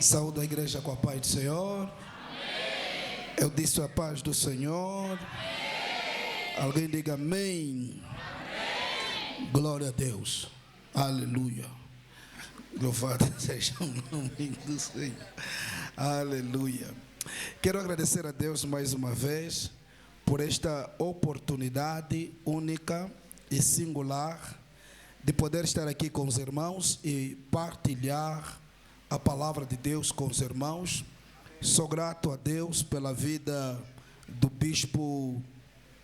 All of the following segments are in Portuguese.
Saúde a igreja com a paz do Senhor. Amém. Eu disse a paz do Senhor. Amém. Alguém diga amém. Amém. Glória a Deus. Aleluia. Louvado seja o nome do Senhor. Aleluia. Quero agradecer a Deus mais uma vez por esta oportunidade única e singular de poder estar aqui com os irmãos e partilhar a palavra de Deus com os irmãos. Sou grato a Deus pela vida do bispo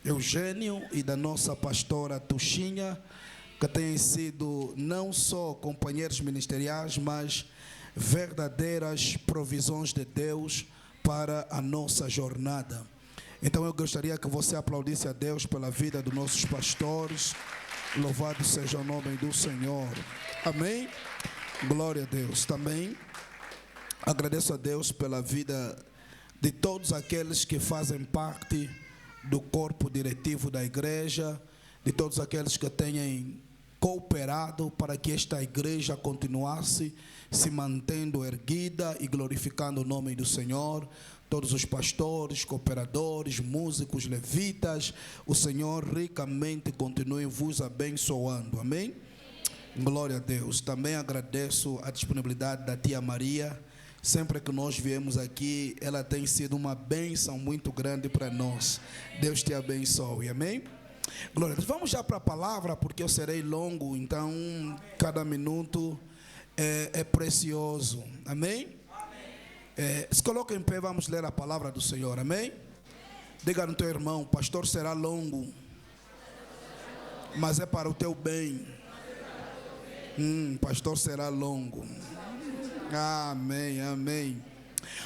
Eugênio e da nossa pastora Tuxinha, que têm sido não só companheiros ministeriais, mas verdadeiras provisões de Deus para a nossa jornada. Então eu gostaria que você aplaudisse a Deus pela vida dos nossos pastores. Louvado seja o nome do Senhor. Amém? Glória a Deus. Também agradeço a Deus pela vida de todos aqueles que fazem parte do corpo diretivo da igreja, de todos aqueles que têm cooperado para que esta igreja continuasse se mantendo erguida e glorificando o nome do Senhor. Todos os pastores, cooperadores, músicos, levitas, o Senhor ricamente continue vos abençoando. Amém? Glória a Deus. Também agradeço a disponibilidade da tia Maria. Sempre que nós viemos aqui, ela tem sido uma bênção muito grande para nós. Deus te abençoe. Amém? Glória a Deus. Vamos já para a palavra, porque eu serei longo, então cada minuto é precioso. Amém? Se coloca em pé, vamos ler a palavra do Senhor. Amém? Diga no teu irmão: pastor, será longo, mas é para o teu bem. Pastor, será longo. Amém, amém.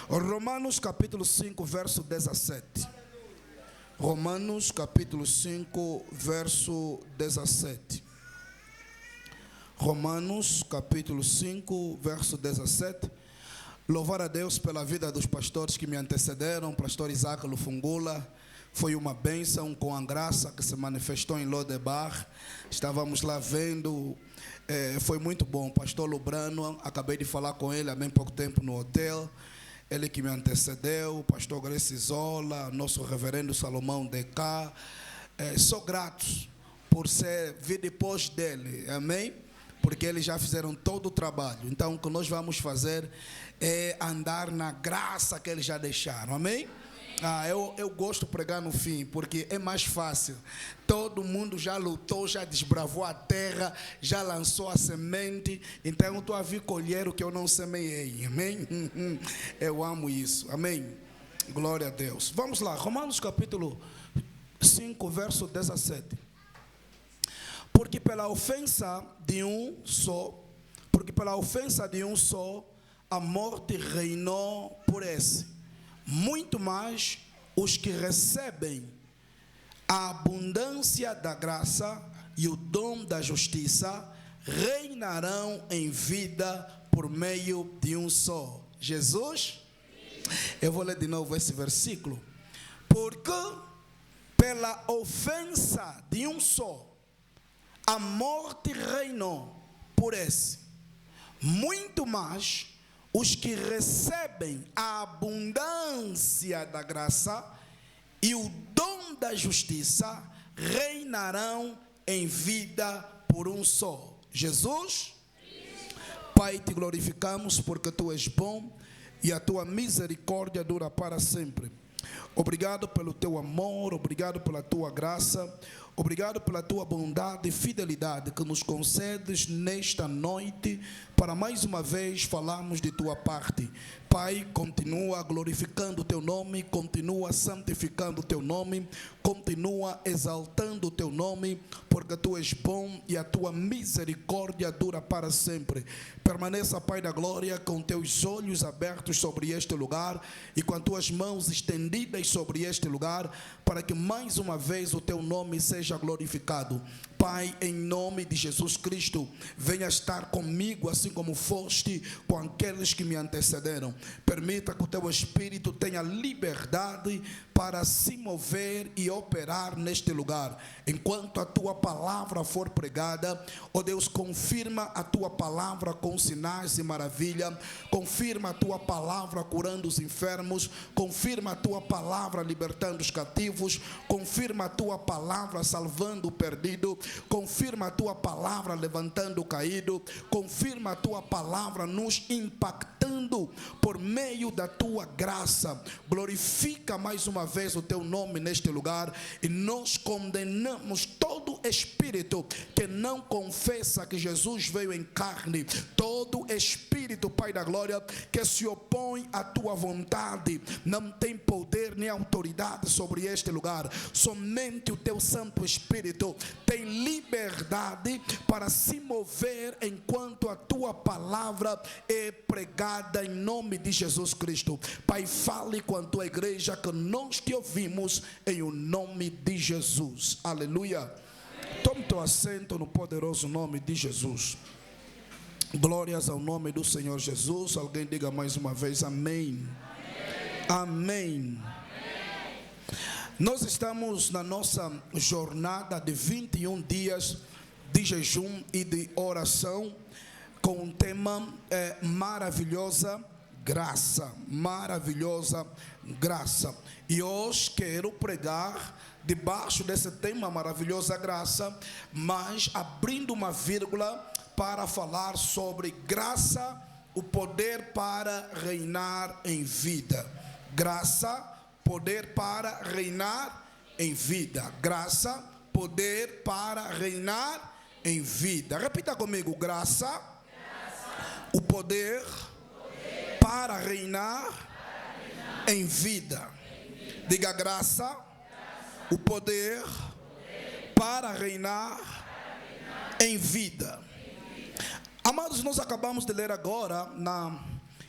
Romanos capítulo 5, verso 17. Romanos capítulo 5, verso 17. Romanos capítulo 5, verso 17. Louvar a Deus pela vida dos pastores que me antecederam. Pastor Isaac Lufungula, foi uma bênção com a graça que se manifestou em Lodebar. Estávamos lá vendo, foi muito bom. Pastor Lubrano, acabei de falar com ele há bem pouco tempo no hotel. Ele que me antecedeu, pastor Grace Zola, nosso reverendo Salomão Decá. Sou grato por vir depois dele, amém? Porque eles já fizeram todo o trabalho. Então o que nós vamos fazer é andar na graça que eles já deixaram, amém? Eu gosto de pregar no fim, porque é mais fácil. Todo mundo já lutou, já desbravou a terra, já lançou a semente. Então eu estou a vir colher o que eu não semeei, amém? Eu amo isso, amém? Glória a Deus. Vamos lá, Romanos capítulo 5, verso 17. Porque pela ofensa de um só, a morte reinou por esse. Muito mais os que recebem a abundância da graça e o dom da justiça reinarão em vida por meio de um só, Jesus. Eu vou ler de novo esse versículo. Porque pela ofensa de um só a morte reinou por esse. Muito mais os que recebem a abundância da graça e o dom da justiça reinarão em vida por um só, Jesus. Pai, te glorificamos porque tu és bom e a tua misericórdia dura para sempre. Obrigado pelo teu amor, obrigado pela tua graça, obrigado pela tua bondade e fidelidade que nos concedes nesta noite para mais uma vez falarmos de tua parte. Pai, continua glorificando o teu nome, continua santificando o teu nome, continua exaltando o teu nome, porque tu és bom e a tua misericórdia dura para sempre. Permaneça, Pai da glória, com teus olhos abertos sobre este lugar e com as tuas mãos estendidas sobre este lugar, para que mais uma vez o teu nome seja seja glorificado. Pai, em nome de Jesus Cristo, venha estar comigo assim como foste com aqueles que me antecederam. Permita que o teu Espírito tenha liberdade para se mover e operar neste lugar. Enquanto a tua palavra for pregada, ó Deus, confirma a tua palavra com sinais e maravilha, confirma a tua palavra curando os enfermos, confirma a tua palavra libertando os cativos, confirma a tua palavra salvando o perdido, confirma a tua palavra levantando o caído, confirma a tua palavra nos impactando por meio da tua graça. Glorifica mais uma vez o teu nome neste lugar, e nós condenamos todo espírito que não confessa que Jesus veio em carne, todo espírito, Pai da glória, que se opõe à tua vontade, não tem poder nem autoridade sobre este lugar. Somente o teu Santo Espírito tem liberdade para se mover enquanto a tua palavra é pregada, em nome de Jesus Cristo. Pai, fale com a tua igreja, que nós te ouvimos em o nome de Jesus. Aleluia. Amém. Tome teu assento no poderoso nome de Jesus. Glórias ao nome do Senhor Jesus. Alguém diga mais uma vez amém. Amém. Amém. Nós estamos na nossa jornada de 21 dias de jejum e de oração, com um tema maravilhosa graça, maravilhosa graça. E hoje quero pregar debaixo desse tema maravilhosa graça, mas abrindo uma vírgula para falar sobre graça, o poder para reinar em vida. Graça, poder para reinar em vida. Graça, poder para reinar em vida. Repita comigo: graça, o poder para reinar em vida. Diga: graça, o poder para reinar em vida. Amados, nós acabamos de ler agora na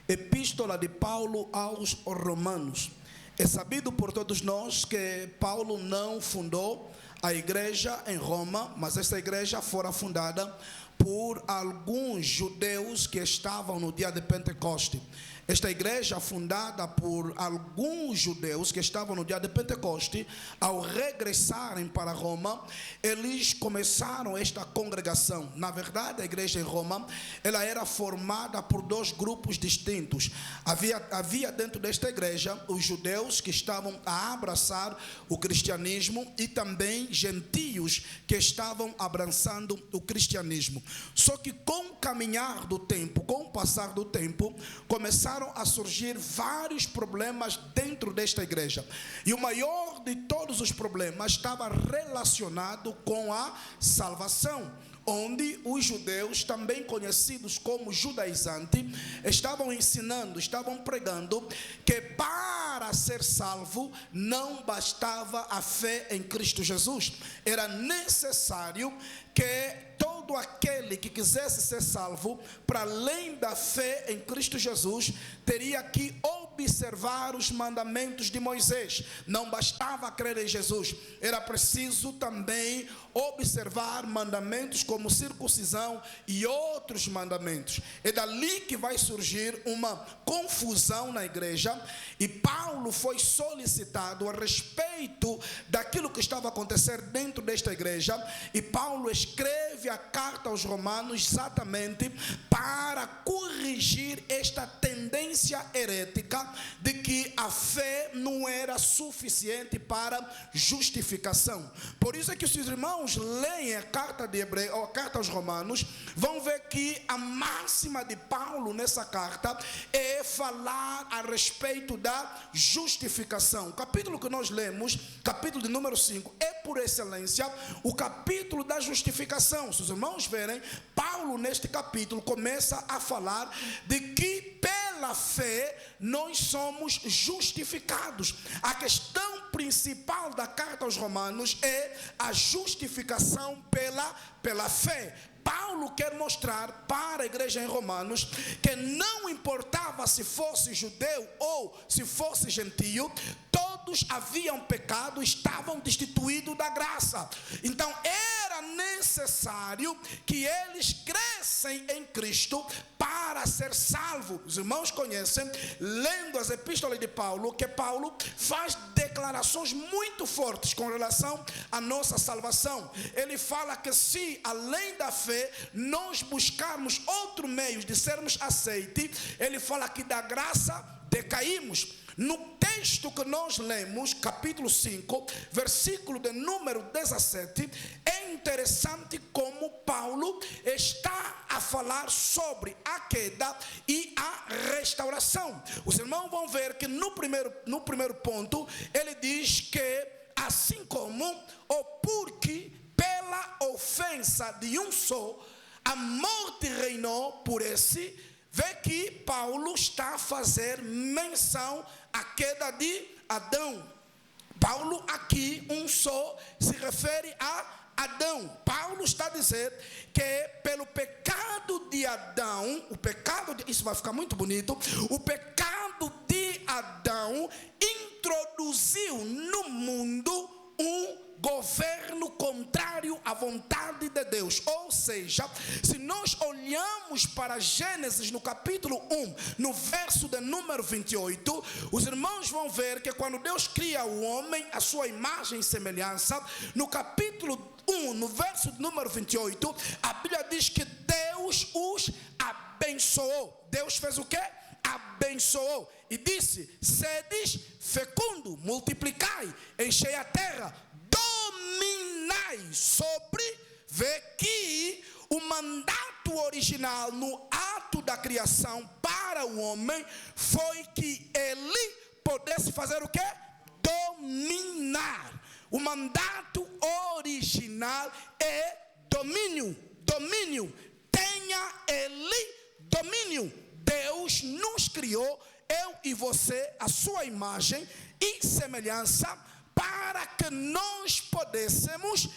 Epístola de Paulo aos Romanos. É sabido por todos nós que Paulo não fundou a igreja em Roma, mas essa igreja fora fundada por alguns judeus que estavam no dia de Pentecoste. Esta igreja, fundada por alguns judeus que estavam no dia de Pentecoste, ao regressarem para Roma, eles começaram esta congregação. Na verdade, a igreja em Roma, ela era formada por dois grupos distintos. Havia dentro desta igreja os judeus que estavam a abraçar o cristianismo e também gentios que estavam abraçando o cristianismo. Só que com o caminhar do tempo, com o passar do tempo, começaram a surgir vários problemas dentro desta igreja. E o maior de todos os problemas estava relacionado com a salvação, onde os judeus, também conhecidos como judaizantes, estavam ensinando, estavam pregando que para ser salvo não bastava a fé em Cristo Jesus. Era necessário que todo aquele que quisesse ser salvo, para além da fé em Cristo Jesus, teria que observar os mandamentos de Moisés. Não bastava crer em Jesus, era preciso também observar mandamentos como circuncisão e outros mandamentos. É dali que vai surgir uma confusão na igreja, e Paulo foi solicitado a respeito daquilo que estava acontecendo dentro desta igreja, e Paulo escreve a carta aos Romanos exatamente para corrigir esta tendência herética de que a fé não era suficiente para justificação. Por isso é que, se os irmãos leem a carta de Hebreus, ou a carta aos Romanos, vão ver que a máxima de Paulo nessa carta é falar a respeito da justificação. O capítulo que nós lemos, capítulo de número 5, é por excelência o capítulo da justificação. Se os irmãos verem, Paulo neste capítulo começa a falar de que pela fé nós somos justificados. A questão principal da carta aos Romanos é a justificação pela fé. Paulo quer mostrar para a igreja em Romanos que não importava se fosse judeu ou se fosse gentio, todo todos haviam pecado, estavam destituídos da graça. Então era necessário que eles crescem em Cristo para ser salvo. Os irmãos conhecem, lendo as epístolas de Paulo, que Paulo faz declarações muito fortes com relação à nossa salvação. Ele fala que se além da fé nós buscarmos outro meio de sermos aceitos, ele fala que da graça decaímos. No texto que nós lemos, capítulo 5, versículo de número 17, é interessante como Paulo está a falar sobre a queda e a restauração. Os irmãos vão ver que no primeiro ponto, ele diz que assim como ou porque pela ofensa de um só, a morte reinou por esse. Vê que Paulo está a fazer menção à queda de Adão. Paulo aqui, um só, se refere a Adão. Paulo está a dizer que pelo pecado de Adão, isso vai ficar muito bonito, o pecado de Adão introduziu no mundo um governo contrário à vontade de Deus. Ou seja, se nós olhamos para Gênesis no capítulo 1, no verso de número 28, os irmãos vão ver que quando Deus cria o homem, a sua imagem e semelhança, no capítulo 1, no verso de número 28, a Bíblia diz que Deus os abençoou. Deus fez o quê? Abençoou e disse: sedes fecundo, multiplicai, enchei a terra, dominai sobre. Vê que o mandato original no ato da criação para o homem foi que ele pudesse fazer o quê? Dominar. O mandato original é domínio. Domínio. Tenha ele domínio. Deus nos criou, eu e você, a sua imagem e semelhança, para que nós pudéssemos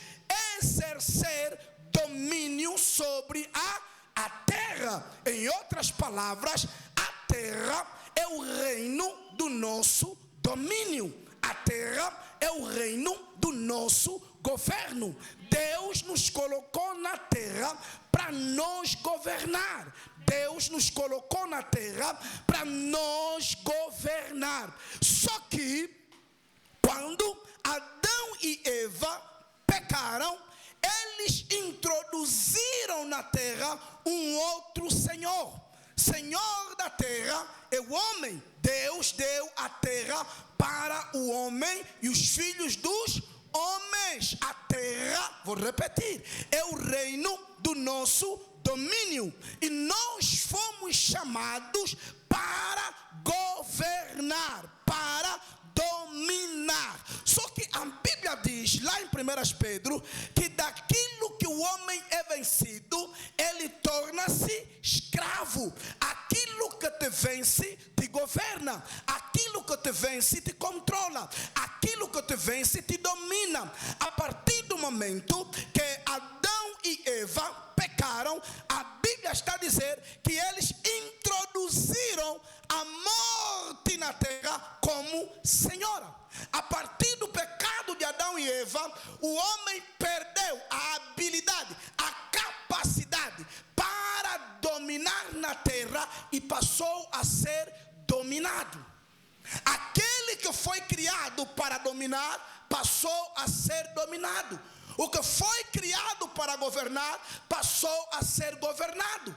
exercer domínio sobre a terra. Em outras palavras, a terra é o reino do nosso domínio. A terra é o reino do nosso governo. Deus nos colocou na terra para nos governar. Deus nos colocou na terra para nos governar. Só que quando Adão e Eva pecaram, eles introduziram na terra um outro senhor. Senhor da terra é o homem. Deus deu a terra para o homem e os filhos dos homens. A terra, vou repetir, é o reino do nosso domínio. E nós fomos chamados para governar, para dominar. Só que a Bíblia diz lá em 1 Pedro que daquilo que o homem é vencido, ele torna-se escravo. Aquilo que te vence te governa. Aquilo que te vence te controla. Aquilo que te vence te domina. A partir do momento que Adão e Eva pecaram, a Bíblia está a dizer que eles introduziram a morte na terra como senhora. A partir do pecado de Adão e Eva, o homem perdeu a habilidade, a capacidade para dominar na terra e passou a ser dominado. Aquele que foi criado para dominar passou a ser dominado. O que foi criado para governar passou a ser governado.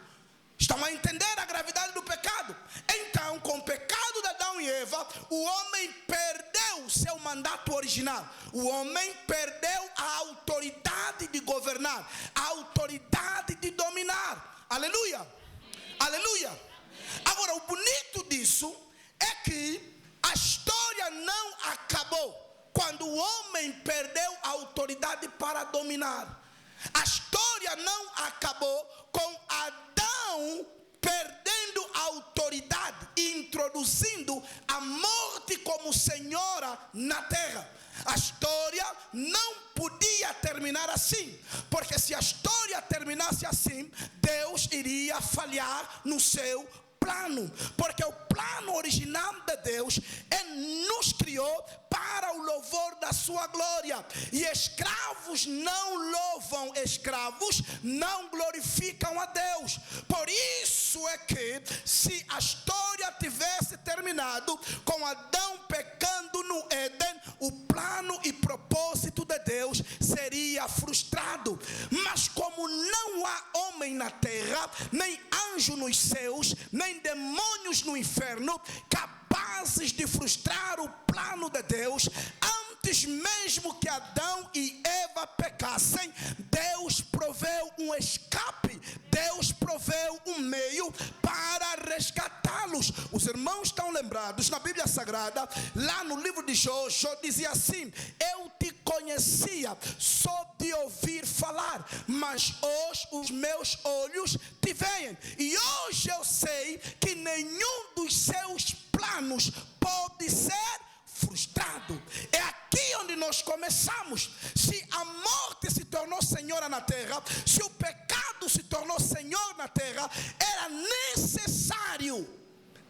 Estão a entender a gravidade do pecado? Então, com o pecado de Adão e Eva, o homem perdeu seu mandato original. O homem perdeu a autoridade de governar, a autoridade de dominar. Aleluia! Aleluia! Agora, o bonito disso é que a história não acabou quando o homem perdeu a autoridade para dominar. A história não acabou com Adão perdendo a autoridade e introduzindo a morte como senhora na terra. A história não podia terminar assim, porque se a história terminasse assim, Deus iria falhar no seu plano, porque o plano original de Deus nos criou para a sua glória. E escravos não louvam escravos, não glorificam a Deus. Por isso é que, se a história tivesse terminado com Adão pecando no Éden, o plano e propósito de Deus seria frustrado. Mas como não há homem na terra, nem anjo nos céus, nem demônios no inferno, capazes de frustrar o plano de Deus, antes mesmo que Adão e Eva pecassem, Deus proveu um escape, Deus proveu um meio para resgatá-los. Os irmãos estão lembrados na Bíblia Sagrada, lá no livro de Jó, Jó dizia assim: eu te conhecia só de ouvir falar, mas hoje os meus olhos te veem, e hoje eu sei que nenhum dos seus planos pode ser frustrado. É aqui onde nós começamos. Se a morte se tornou senhora na terra, se o pecado se tornou senhor na terra, era necessário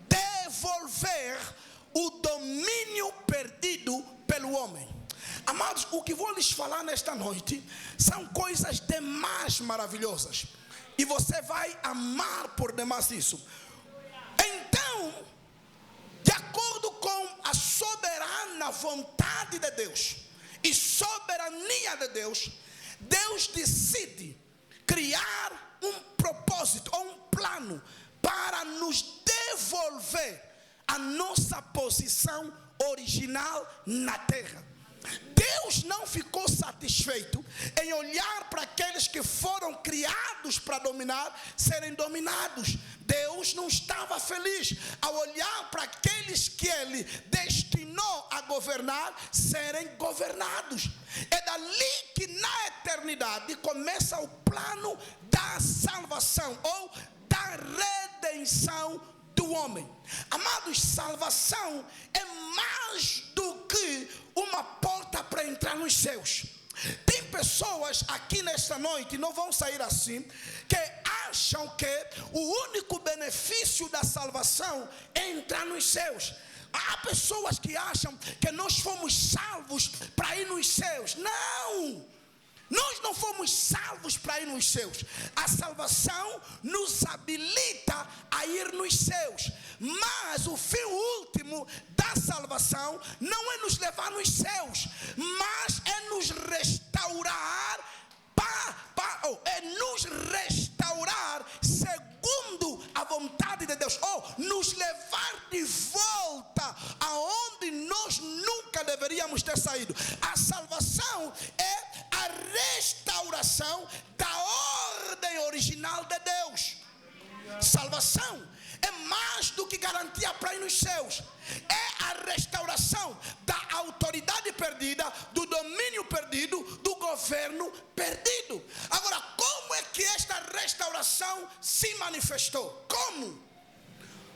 devolver o domínio perdido pelo homem. Amados, o que vou lhes falar nesta noite são coisas demais maravilhosas, e você vai amar por demais isso. Então, de acordo com a soberana vontade de Deus e soberania de Deus, Deus decide criar um propósito ou um plano para nos devolver a nossa posição original na terra. Deus não ficou satisfeito em olhar para aqueles que foram criados para dominar, serem dominados. Deus não estava feliz ao olhar para aqueles que Ele destinou a governar, serem governados. É dali que na eternidade começa o plano da salvação ou da redenção do homem. Amados, salvação é mais do que uma porta para entrar nos céus. Tem pessoas aqui nesta noite, não vão sair assim, que acham que o único benefício da salvação é entrar nos céus. Há pessoas que acham que nós fomos salvos para ir nos céus. Não! Nós não fomos salvos para ir nos céus. A salvação nos habilita a ir nos céus. Mas o fim último da salvação não é nos levar nos céus, mas é nos restaurar, é nos restaurar segundo a vontade de Deus, ou nos levar de volta aonde nós nunca deveríamos ter saído. A salvação é a restauração da ordem original de Deus. Salvação é mais do que garantia para ir nos céus. É a restauração da autoridade perdida, do domínio perdido, do governo perdido. Agora, como é que esta restauração se manifestou? Como?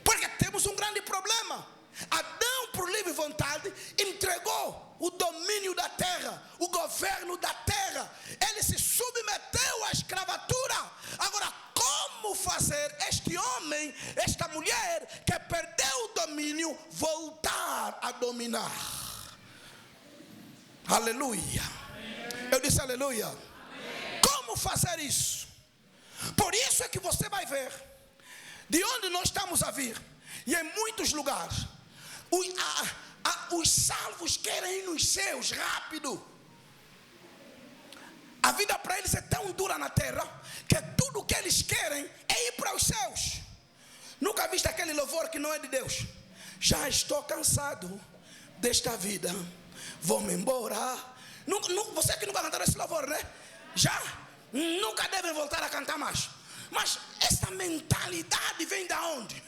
Porque temos um grande problema. Adão, por livre vontade, entregou o domínio da terra, o governo da terra. Ele se submeteu à escravatura. Agora, como fazer este homem, esta mulher que perdeu o domínio, voltar a dominar? Aleluia. Eu disse aleluia. Como fazer isso? Por isso é que você vai ver de onde nós estamos a vir, e em muitos lugares os salvos querem ir nos céus rápido. A vida para eles é tão dura na terra que tudo que eles querem é ir para os céus. Nunca viste aquele louvor que não é de Deus? Já estou cansado desta vida, vou-me embora. Você que nunca cantou esse louvor, né? Já? Nunca devem voltar a cantar mais. Mas essa mentalidade vem de onde?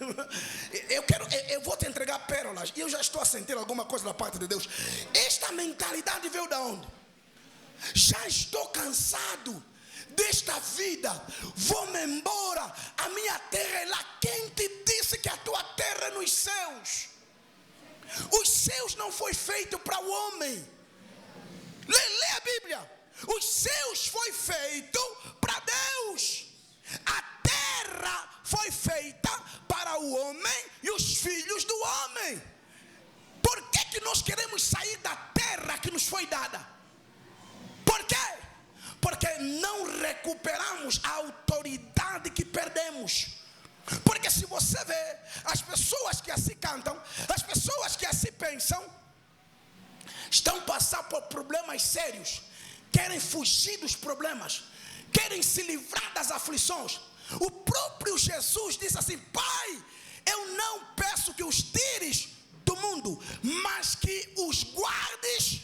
Eu vou te entregar pérolas, e eu já estou a sentir alguma coisa da parte de Deus. Esta mentalidade veio de onde? Já estou cansado desta vida, vou-me embora. A minha terra é lá. Quem te disse que a tua terra é nos céus? Os céus não foi feito para o homem. Lê a Bíblia. Os céus foi feito para Deus. A terra foi feita para o homem e os filhos do homem. Por que que nós queremos sair da terra que nos foi dada. Por quê? Porque não recuperamos a autoridade que perdemos. Porque se você vê, as pessoas que assim cantam, as pessoas que assim pensam, estão passando por problemas sérios, querem fugir dos problemas, querem se livrar das aflições. O próprio Jesus disse assim: Pai, eu não peço que os tires do mundo, mas que os guardes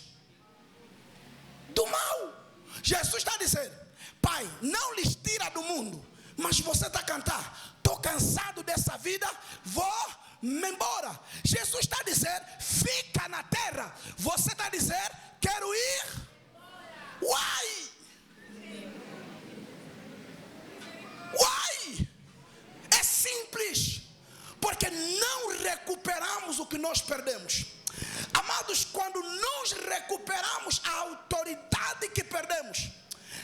do mal. Jesus está dizendo: Pai, não lhes tira do mundo. Mas você está a cantar: estou cansado dessa vida, vou-me embora. Jesus está a dizer: fica na terra. Você está a dizer: quero ir. Why? Why? É simples. Porque não recuperamos o que nós perdemos. Amados, quando nós recuperamos a autoridade que perdemos,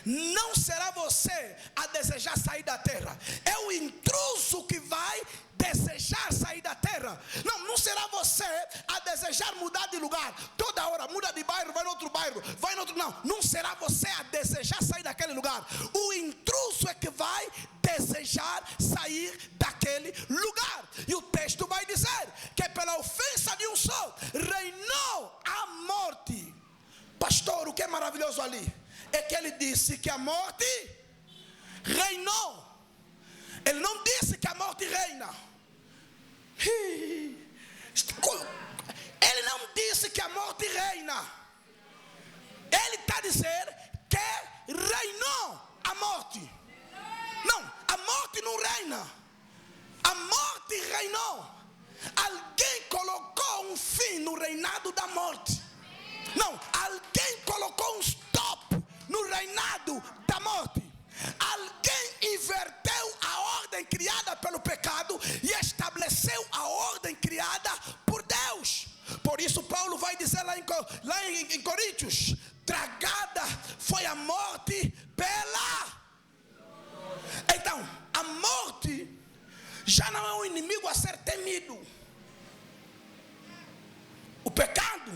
não será você a desejar sair da terra. É o intruso que vai desejar sair da terra. Não será você a desejar mudar de lugar. Toda hora muda de bairro, vai no outro bairro, vai no outro. Não será você a desejar sair daquele lugar. O intruso é que vai desejar sair daquele lugar. E o texto vai dizer que pela ofensa de um só reinou a morte. Pastor, o que é maravilhoso ali é que ele disse que a morte reinou. Ele não disse que a morte reina. Ele não disse que a morte reina. Ele está dizendo que reinou a morte. Não, a morte não reina. A morte reinou. Alguém colocou um fim no reinado da morte. Não, alguém colocou um stop no reinado da morte. Alguém inverteu a ordem criada pelo pecado e estabeleceu a ordem criada por Deus. Por isso Paulo vai dizer lá em Coríntios: tragada foi a morte pela... Então, a morte já não é um inimigo a ser temido. O pecado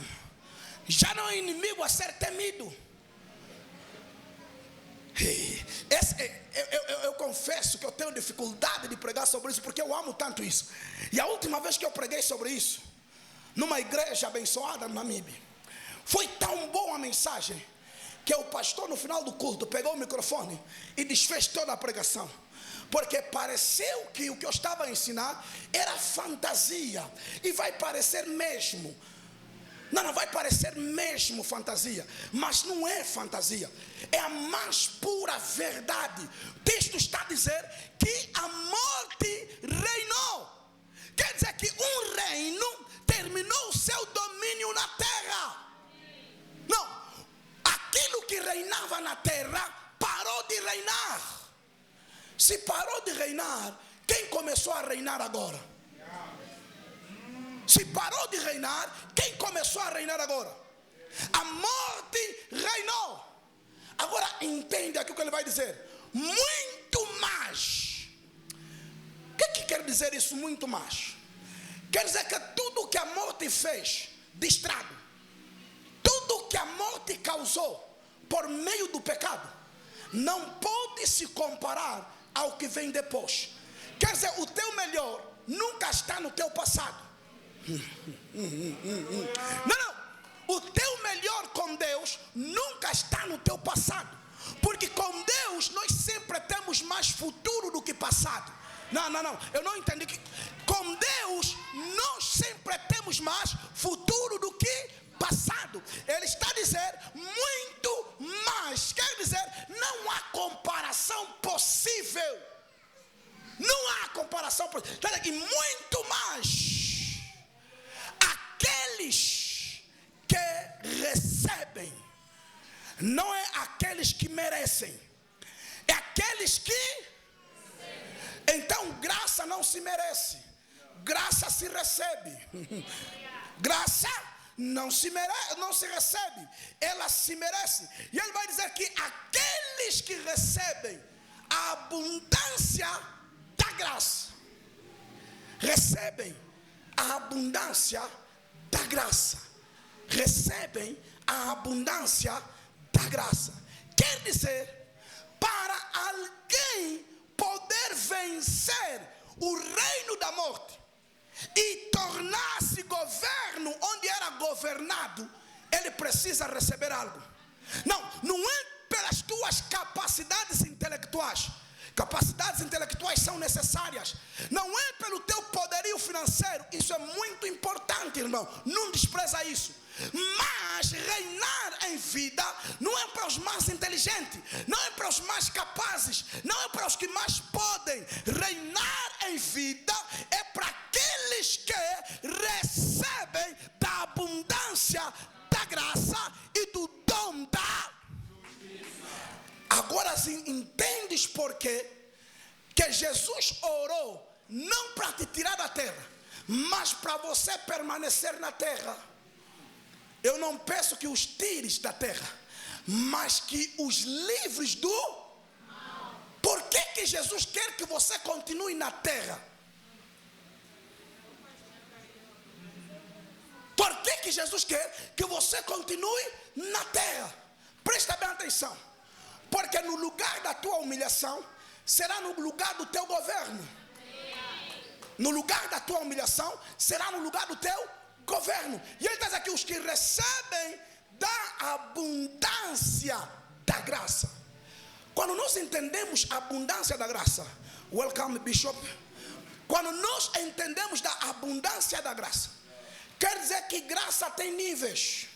já não é inimigo a ser temido. Eu confesso que eu tenho dificuldade de pregar sobre isso, porque eu amo tanto isso. E a última vez que eu preguei sobre isso, numa igreja abençoada no Namibe, foi tão boa a mensagem que o pastor no final do culto pegou o microfone e desfez toda a pregação. Porque pareceu que o que eu estava a ensinar era fantasia. E vai parecer mesmo. Não vai parecer mesmo fantasia. Mas não é fantasia. É a mais pura verdade. O texto está a dizer que a morte reinou. Quer dizer que um reino terminou o seu domínio na terra. Não. Aquilo que reinava na terra parou de reinar. Se parou de reinar, quem começou a reinar agora? Se parou de reinar, quem começou a reinar agora? A morte reinou. Agora entende aqui o que ele vai dizer: muito mais. O que quer dizer isso, muito mais? Quer dizer que tudo o que a morte fez de estrago, tudo o que a morte causou por meio do pecado, não pode se comparar ao que vem depois. Quer dizer, o teu melhor nunca está no teu passado. Não. O teu melhor com Deus nunca está no teu passado. Porque com Deus nós sempre temos mais futuro do que passado. Não. Eu não entendi que com Deus nós sempre temos mais futuro do que passado. Ele está a dizer muito mais. Quer dizer, não há comparação possível. Não há comparação possível. E muito mais. Aqueles que recebem, não é aqueles que merecem, é aqueles que... Então graça não se merece, graça se recebe. Graça não se merece, não se recebe, ela se merece. E ele vai dizer que aqueles que recebem a abundância da graça, recebem a abundância da graça. recebem a abundância da graça. Quer dizer, para alguém poder vencer o reino da morte e tornar-se governo onde era governado, ele precisa receber algo. Não é pelas tuas capacidades intelectuais. Capacidades intelectuais são necessárias. Não é pelo teu poderio financeiro. Isso é muito importante, irmão. Não despreza isso. Mas reinar em vida não é para os mais inteligentes, não é para os mais capazes, não é para os que mais podem. Reinar em vida é para aqueles que recebem da abundância da graça e do dom da. Agora sim, entendes por quê que Jesus orou não para te tirar da terra, mas para você permanecer na terra. Eu não peço que os tires da terra, mas que os livres do mal. Por que Jesus quer que você continue na terra? Por que Jesus quer que você continue na terra? Presta bem atenção. Porque no lugar da tua humilhação, será no lugar do teu governo. No lugar da tua humilhação, será no lugar do teu governo. E ele diz aqui, os que recebem da abundância da graça. Quando nós entendemos a abundância da graça, welcome Bishop. Quando nós entendemos da abundância da graça, quer dizer que graça tem níveis.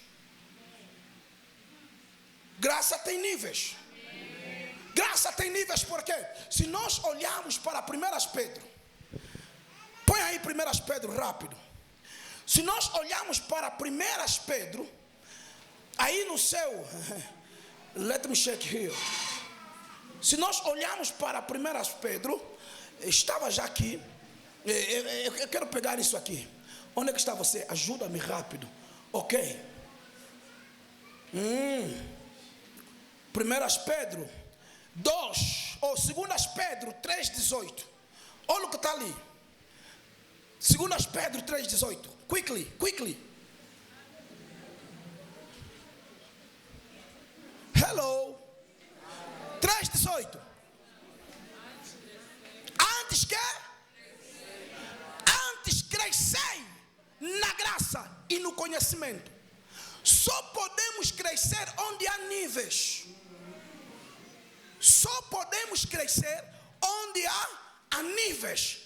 Graça tem níveis. Graça tem níveis porque se nós olharmos para 1 Pedro, põe aí 1 Pedro rápido. Se nós olharmos para 1 Pedro, aí no seu, let me check here. Se nós olharmos para 1 Pedro, estava já aqui, eu quero pegar isso aqui. Onde é que está você? Ajuda-me rápido, ok? 1 Pedro 2, ou 2 Pedro 3,18. Olha o que está ali. 2 Pedro 3,18. Quickly. Hello. 3,18. Antes crescei na graça e no conhecimento. Só podemos crescer onde há níveis. Só podemos crescer onde há níveis.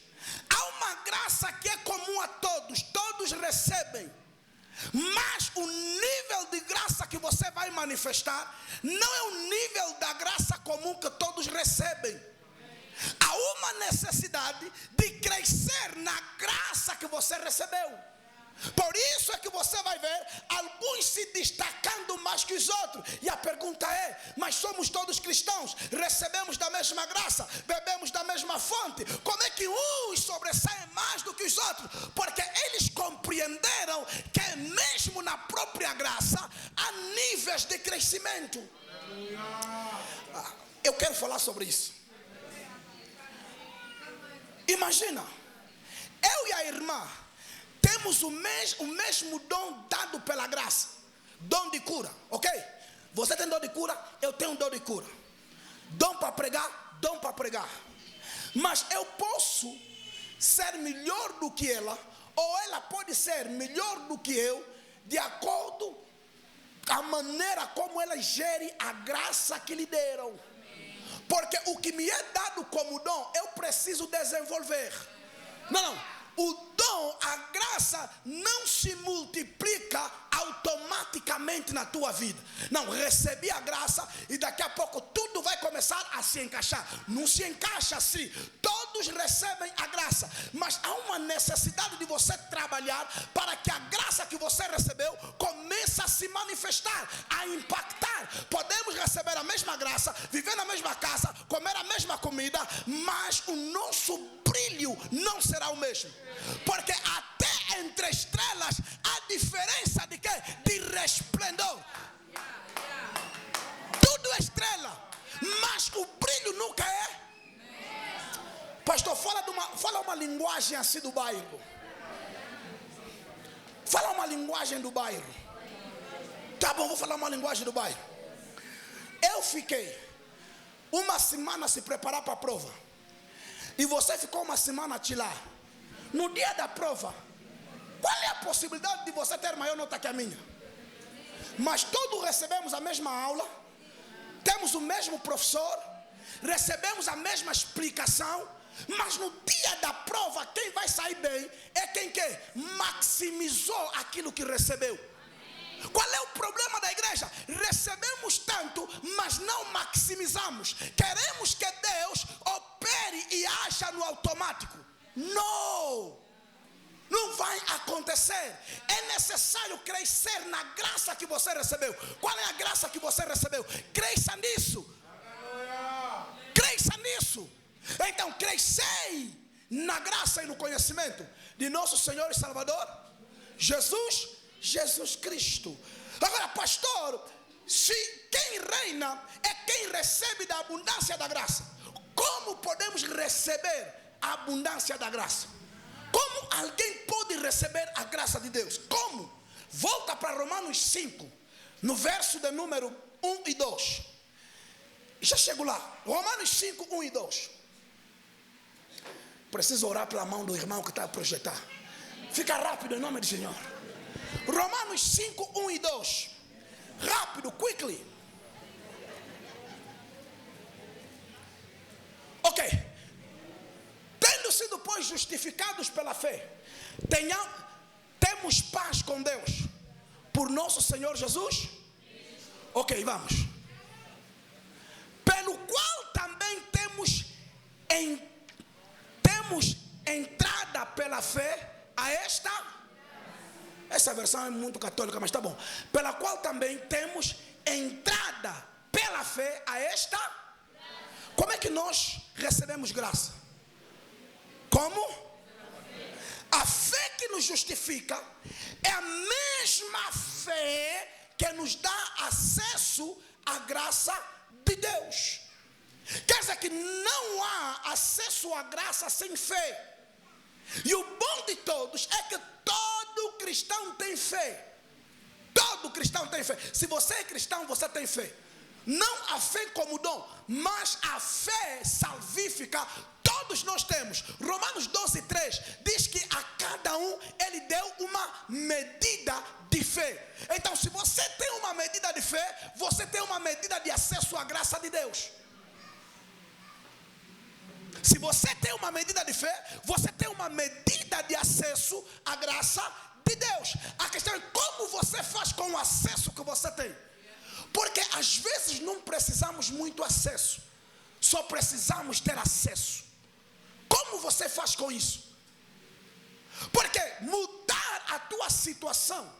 Há uma graça que é comum a todos, todos recebem. Mas o nível de graça que você vai manifestar não é o nível da graça comum que todos recebem. Há uma necessidade de crescer na graça que você recebeu. Por isso é que você vai ver alguns se destacando mais que os outros. E a pergunta é, mas somos todos cristãos? Recebemos da mesma graça? Bebemos da mesma fonte? Como é que uns sobressaem mais do que os outros? Porque eles compreenderam que mesmo na própria graça há níveis de crescimento. Eu quero falar sobre isso. Imagina, eu e a irmã temos o mesmo dom dado pela graça. Dom de cura, ok? Você tem dom de cura, eu tenho dom de cura. Dom para pregar. Mas eu posso ser melhor do que ela, ou ela pode ser melhor do que eu, de acordo com a maneira como ela gere a graça que lhe deram. Porque o que me é dado como dom, eu preciso desenvolver. Não. O dom, a graça não se multiplica automaticamente na tua vida. Não, recebi a graça e daqui a pouco tudo vai começar a se encaixar. Não se encaixa assim. Todos recebem a graça, mas há uma necessidade de você trabalhar para que a graça que você recebeu comece a se manifestar, a impactar. Podemos receber a mesma graça, viver na mesma casa, comer a mesma comida, mas o nosso brilho não será o mesmo. Porque até entre estrelas há diferença de quê? De resplendor. Tudo é estrela, mas o brilho nunca é. Pastor, fala uma linguagem assim do bairro. Fala uma linguagem do bairro. Tá bom, vou falar uma linguagem do bairro. Eu fiquei uma semana a se preparar para a prova. E você ficou uma semana a tirar. No dia da prova, qual é a possibilidade de você ter maior nota que a minha? Mas todos recebemos a mesma aula, temos o mesmo professor, recebemos a mesma explicação, mas no dia da prova, quem vai sair bem é quem que maximizou aquilo que recebeu. Qual é o problema da igreja? Recebemos tanto, mas não maximizamos. Queremos que Deus opere e haja no automático. Não vai acontecer. É necessário crescer na graça que você recebeu. Qual é a graça que você recebeu? Cresça nisso. Cresça nisso. Então crescei na graça e no conhecimento de nosso Senhor e Salvador Jesus Cristo. Agora, pastor, se quem reina é quem recebe da abundância da graça, como podemos receber a abundância da graça? Como alguém pode receber a graça de Deus? Como? Volta para Romanos 5, no verso de número 1 e 2. Já chego lá. Romanos 5, 1 e 2. Preciso orar pela mão do irmão que está a projetar. Fica rápido em nome do Senhor. Romanos 5, 1 e 2. Rápido, quickly. Ok. Tendo sido, pois, justificados pela fé, temos paz com Deus por nosso Senhor Jesus. Ok, vamos. Pelo qual também temos entrada pela fé a essa versão é muito católica, mas tá bom. Pela qual também temos entrada pela fé a esta. Como é que nós recebemos graça? Como? A fé que nos justifica é a mesma fé que nos dá acesso à graça de Deus. Quer dizer que não há acesso à graça sem fé. E o bom de todos é que todo cristão tem fé. Todo cristão tem fé. Se você é cristão, você tem fé. Não a fé como dom, mas a fé salvífica todos nós temos. Romanos 12, 3 diz que a cada um ele deu uma medida de fé. Então, se você tem uma medida de fé, você tem uma medida de acesso à graça de Deus. Se você tem uma medida de fé, você tem uma medida de acesso à graça de Deus. A questão é como você faz com o acesso que você tem. Porque às vezes não precisamos muito acesso, só precisamos ter acesso. Como você faz com isso? Porque mudar a tua situação,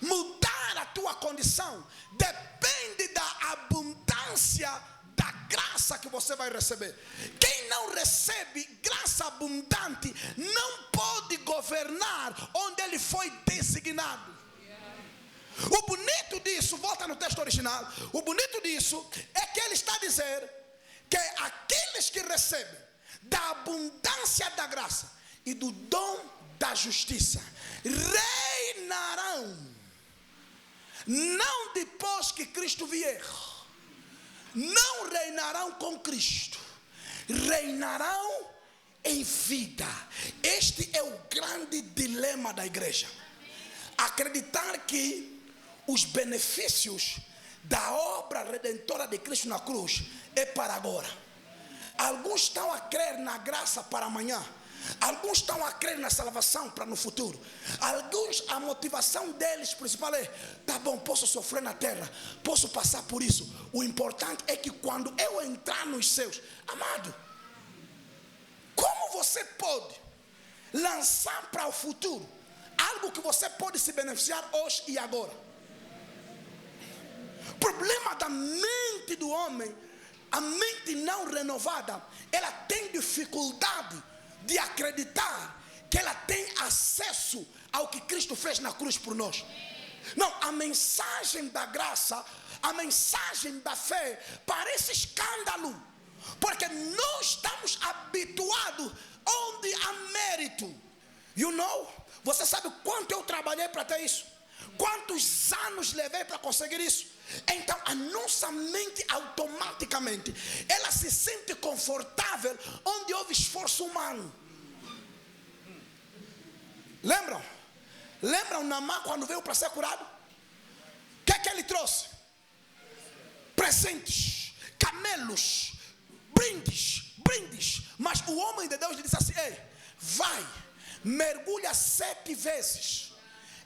mudar a tua condição, depende da abundância da graça que você vai receber. Quem não recebe graça abundante não pode governar onde ele foi designado. O bonito disso, volta no texto original, o bonito disso é que ele está a dizer que aqueles que recebem da abundância da graça e do dom da justiça reinarão, não depois que Cristo vier, não reinarão com Cristo, reinarão em vida. Este é o grande dilema da igreja. Acreditar que os benefícios da obra redentora de Cristo na cruz é para agora. Alguns estão a crer na graça para amanhã. Alguns estão a crer na salvação para no futuro. Alguns, a motivação deles principal é: tá bom, posso sofrer na terra, posso passar por isso. O importante é que quando eu entrar nos céus, amado, como você pode lançar para o futuro algo que você pode se beneficiar hoje e agora? O problema da mente do homem, a mente não renovada, ela tem dificuldade de acreditar que ela tem acesso ao que Cristo fez na cruz por nós. Não, a mensagem da graça, a mensagem da fé parece escândalo, porque nós estamos habituados onde há mérito. Você sabe quanto eu trabalhei para ter isso? Quantos anos levei para conseguir isso? Então a nossa mente automaticamente ela se sente confortável onde houve esforço humano. Lembram Naamã quando veio para ser curado? O que ele trouxe? Presentes, camelos, brindes. Mas o homem de Deus lhe disse assim: ei, vai, mergulha 7 vezes.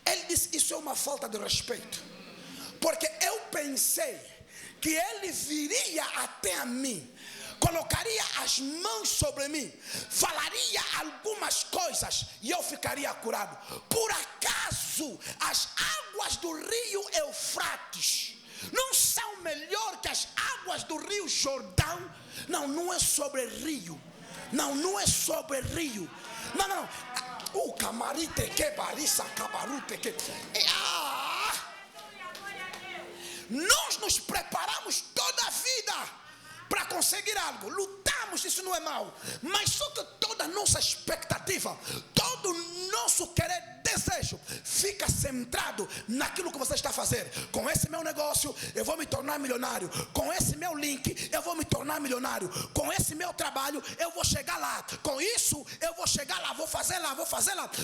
Ele disse: isso é uma falta de respeito, porque eu pensei que ele viria até a mim, colocaria as mãos sobre mim, falaria algumas coisas e eu ficaria curado. Por acaso as águas do rio Eufrates não são melhor que as águas do rio Jordão? Não é sobre rio. Não é sobre rio. Não. O camarite que barissa cabarute que. Nós nos preparamos toda a vida para conseguir algo, lutamos, isso não é mau, mas só que toda a nossa expectativa, todo o nosso querer, desejo, fica centrado naquilo que você está a fazer. Com esse meu negócio eu vou me tornar milionário, com esse meu link eu vou me tornar milionário, com esse meu trabalho eu vou chegar lá, com isso eu vou chegar lá, vou fazer lá.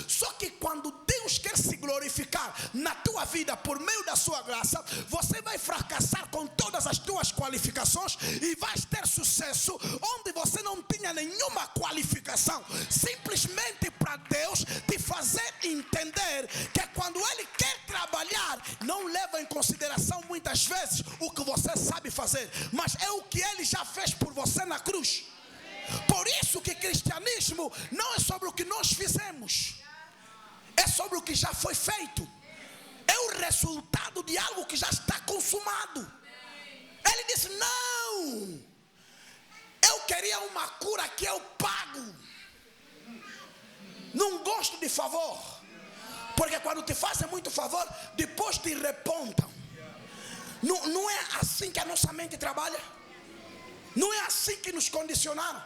Só que quando Deus quer se glorificar na tua vida por meio da sua graça, você vai fracassar com todas as tuas qualificações e vai ter sucesso onde você não tinha nenhuma qualificação, simplesmente para Deus te fazer entender que quando Ele quer trabalhar, não leva em consideração muitas vezes o que você sabe fazer, mas é o que Ele já fez por você na cruz. Por isso que cristianismo não é sobre o que nós fizemos, é sobre o que já foi feito, é o resultado de algo que já está consumado. Ele disse: não, eu queria uma cura que eu pago. Não gosto de favor, porque quando te fazem muito favor, depois te repontam. Não é assim que a nossa mente trabalha. Não é assim que nos condicionaram.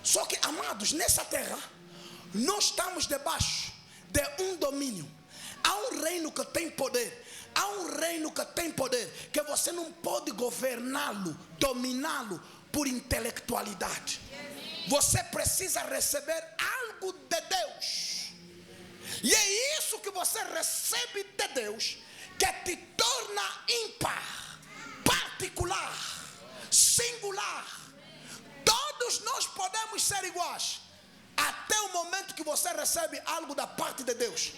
Só que, amados, nessa terra nós estamos debaixo de um domínio. Há um reino que tem poder. Há um reino que tem poder, que você não pode governá-lo, dominá-lo por intelectualidade. Você precisa receber algo de Deus. E é isso que você recebe de Deus que te torna ímpar, particular, singular. Todos nós podemos ser iguais até o momento que você recebe algo da parte de Deus.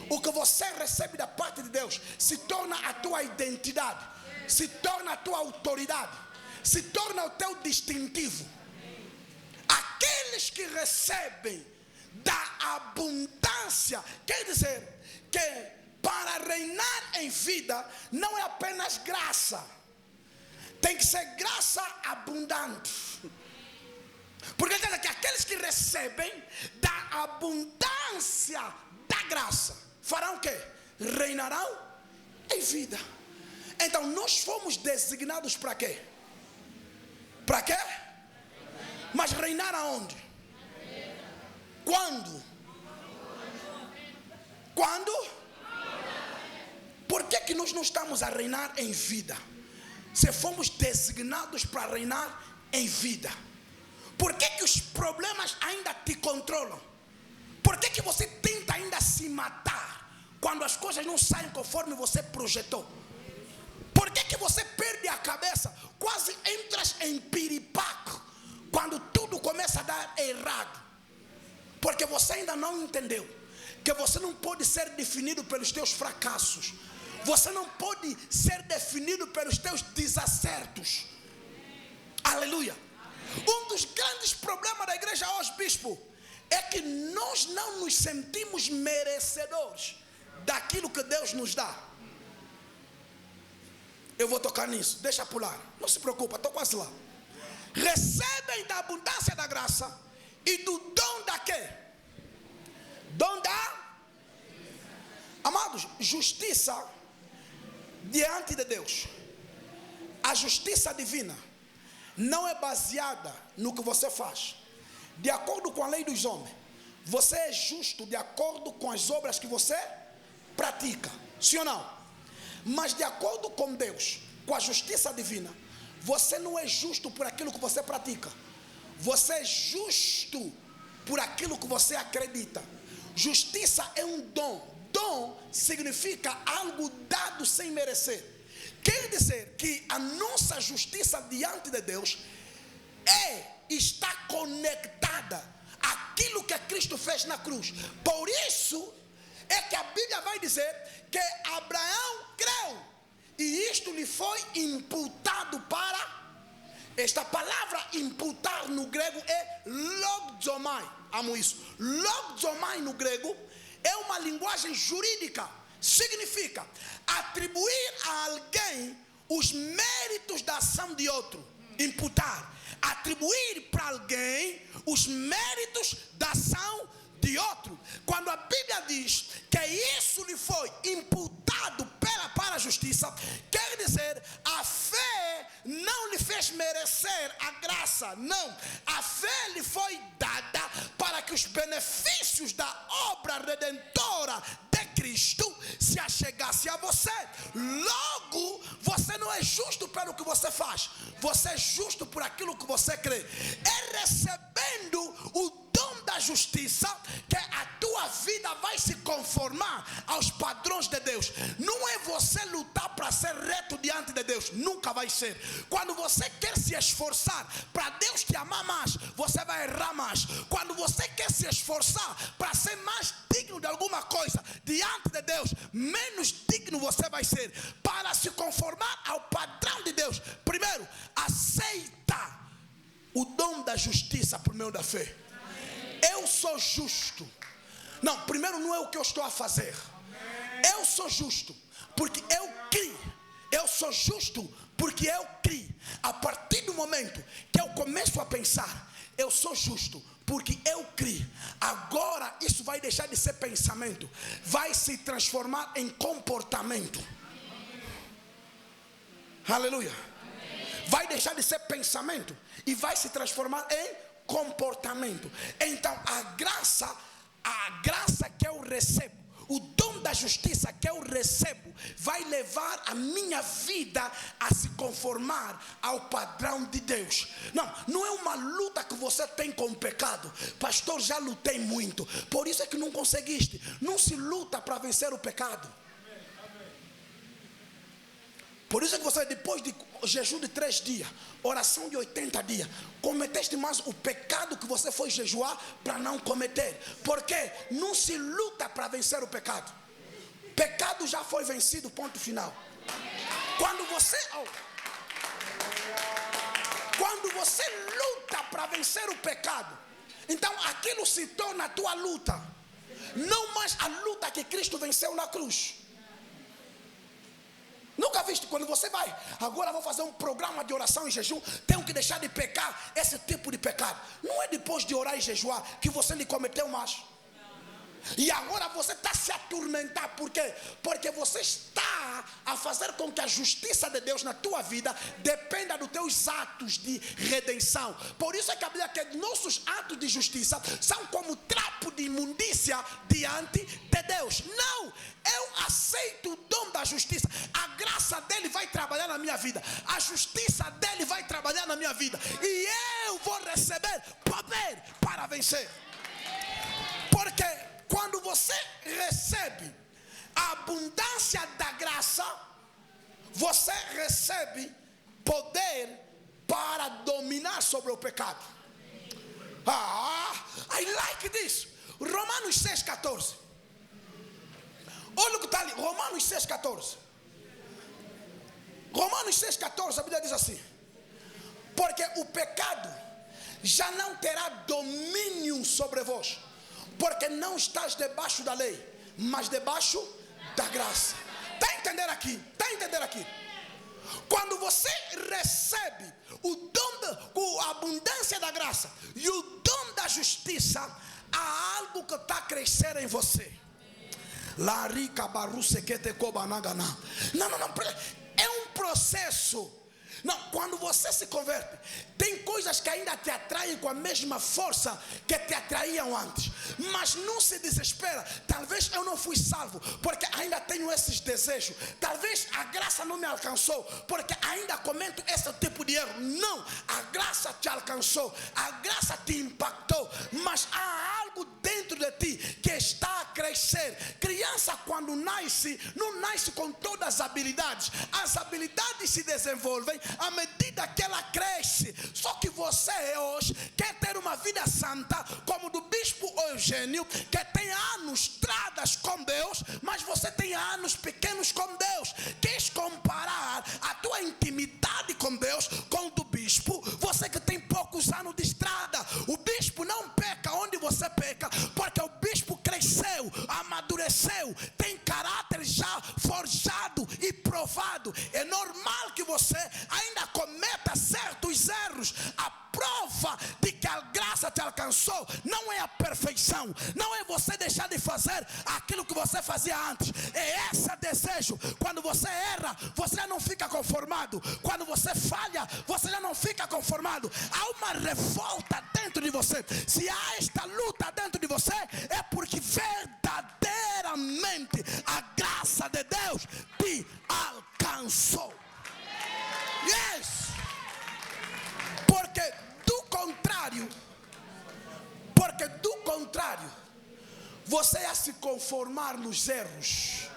O que você recebe da parte de Deus se torna a tua identidade, se torna a tua autoridade, se torna o teu distintivo. Aqueles que recebem da abundância, quer dizer que para reinar em vida não é apenas graça, tem que ser graça abundante. Porque quer dizer que aqueles que recebem da abundância da graça farão o quê? Reinarão em vida. Então nós fomos designados para quê? Para quê? Mas reinar aonde? Quando? Por que nós não estamos a reinar em vida? Se fomos designados para reinar em vida, por que os problemas ainda te controlam? Por que você tenta ainda se matar quando as coisas não saem conforme você projetou? Por que você perde a cabeça, quase entras em piripaco quando tudo começa a dar errado? Porque você ainda não entendeu que você não pode ser definido pelos teus fracassos. Você não pode ser definido pelos teus desacertos. Aleluia. Um dos grandes problemas da igreja hoje, bispo, é que nós não nos sentimos merecedores daquilo que Deus nos dá. Eu vou tocar nisso, deixa pular, não se preocupa, estou quase lá. Recebem da abundância da graça e do dom da quê? Dom da? Amados, justiça diante de Deus. A justiça divina não é baseada no que você faz. De acordo com a lei dos homens, você é justo de acordo com as obras que você pratica. Sim ou não? Mas de acordo com Deus, com a justiça divina, você não é justo por aquilo que você pratica. Você é justo por aquilo que você acredita. Justiça é um dom. Dom significa algo dado sem merecer. Quer dizer que a nossa justiça diante de Deus está conectada àquilo que Cristo fez na cruz. Por isso é que a Bíblia vai dizer que Abraão creu e isto lhe foi imputado para... Esta palavra imputar no grego é logzomai. Amo isso. Logzomai no grego é uma linguagem jurídica. Significa atribuir a alguém os méritos da ação de outro. Imputar. Atribuir para alguém os méritos da ação de outro. Quando a Bíblia diz que isso lhe foi imputado para a justiça, quer dizer, a fé não lhe fez merecer a graça, não. A fé lhe foi dada para que os benefícios da obra redentora de Cristo se achegasse a você. Logo, você não é justo pelo que você faz, você é justo por aquilo que você crê. É recebendo o dom da justiça que a tua vida vai se conformar aos padrões de Deus. Não é você lutar para ser reto diante de Deus, nunca vai ser. Quando você quer se esforçar para Deus te amar mais, você vai errar mais. Quando você quer se esforçar para ser mais digno de alguma coisa diante de Deus, menos digno você vai ser. Para se conformar ao padrão de Deus, primeiro, aceita o dom da justiça por meio da fé. Eu sou justo. Não, primeiro não é o que eu estou a fazer. Eu sou justo porque eu criei. Eu sou justo porque eu criei. A partir do momento que eu começo a pensar, eu sou justo porque eu criei, agora isso vai deixar de ser pensamento, vai se transformar em comportamento. Aleluia. Vai deixar de ser pensamento e vai se transformar em comportamento. Então a graça que eu recebo, o dom da justiça que eu recebo, vai levar a minha vida a se conformar ao padrão de Deus. Não é uma luta que você tem com o pecado. Pastor, já lutei muito, por isso é que não conseguiste. Não se luta para vencer o pecado. Por isso é que você, depois de jejum de 3 dias, oração de 80 dias, cometeste mais o pecado que você foi jejuar para não cometer. Porque não se luta para vencer o pecado. Pecado já foi vencido, ponto final. Quando você luta para vencer o pecado, então aquilo se torna a tua luta, não mais a luta que Cristo venceu na cruz. Nunca viste quando você vai, agora vou fazer um programa de oração e jejum, tenho que deixar de pecar, esse tipo de pecado. Não é depois de orar e jejuar que você lhe cometeu mais. E agora você está a se atormentar. Por quê? Porque você está a fazer com que a justiça de Deus na tua vida dependa dos teus atos de redenção. Por isso é que a Bíblia diz que nossos atos de justiça são como trapo de imundícia diante de Deus. Não, eu aceito o dom da justiça. A graça dele vai trabalhar na minha vida, a justiça dele vai trabalhar na minha vida, e eu vou receber poder para vencer. Porque quando você recebe a abundância da graça, você recebe poder para dominar sobre o pecado. I like this. Romanos 6,14. Olha o que está ali. Romanos 6,14. Romanos 6,14, a Bíblia diz assim: porque o pecado já não terá domínio sobre vós, porque não estás debaixo da lei, mas debaixo da graça. Está a entender aqui? Está a entender aqui? Quando você recebe o dom a abundância da graça e o dom da justiça, há algo que está a crescer em você. Não. É um processo Não, quando você se converte, tem coisas que ainda te atraem com a mesma força que te atraíam antes. Mas não se desespera. Talvez eu não fui salvo porque ainda tenho esses desejos. Talvez a graça não me alcançou porque ainda cometo esse tipo de erro. Não, a graça te alcançou, a graça te impactou, mas há algo dentro de ti que está a crescer. Criança, quando nasce, não nasce com todas as habilidades. As habilidades se desenvolvem à medida que ela cresce. Só que você hoje quer ter uma vida santa como do bispo Eugênio, que tem anos estradas com Deus, mas você tem anos pequenos com Deus. Queres comparar a tua intimidade com Deus com o do bispo? Você que tem poucos anos de estrada. O bispo não peca onde você peca, porque o bispo cresceu, amadureceu, tem caráter já forjado e provado. É normal que você ainda cometa certos erros. A prova de que a graça te alcançou não é a perfeição, não é você deixar de fazer aquilo que você fazia antes. É esse desejo. Quando você erra, você já não fica conformado. Quando você falha, você já não fica conformado. Há uma revolta dentro de você. Se há esta luta dentro de você, é porque verdadeiramente a graça de Deus te alcançou. Yes! Porque do contrário, você ia se conformar nos erros.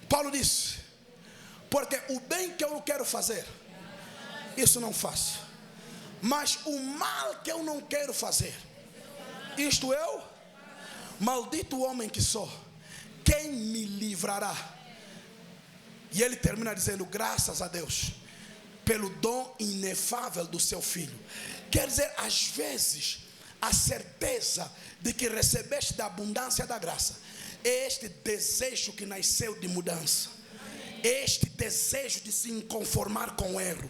Paulo disse: porque o bem que eu não quero fazer, isso não faço, mas o mal que eu não quero fazer, isto eu, maldito o homem que sou, quem me livrará? E ele termina dizendo: graças a Deus pelo dom inefável do seu Filho. Quer dizer, às vezes, a certeza de que recebeste da abundância da graça é este desejo que nasceu de mudança, é este desejo de se inconformar com o erro,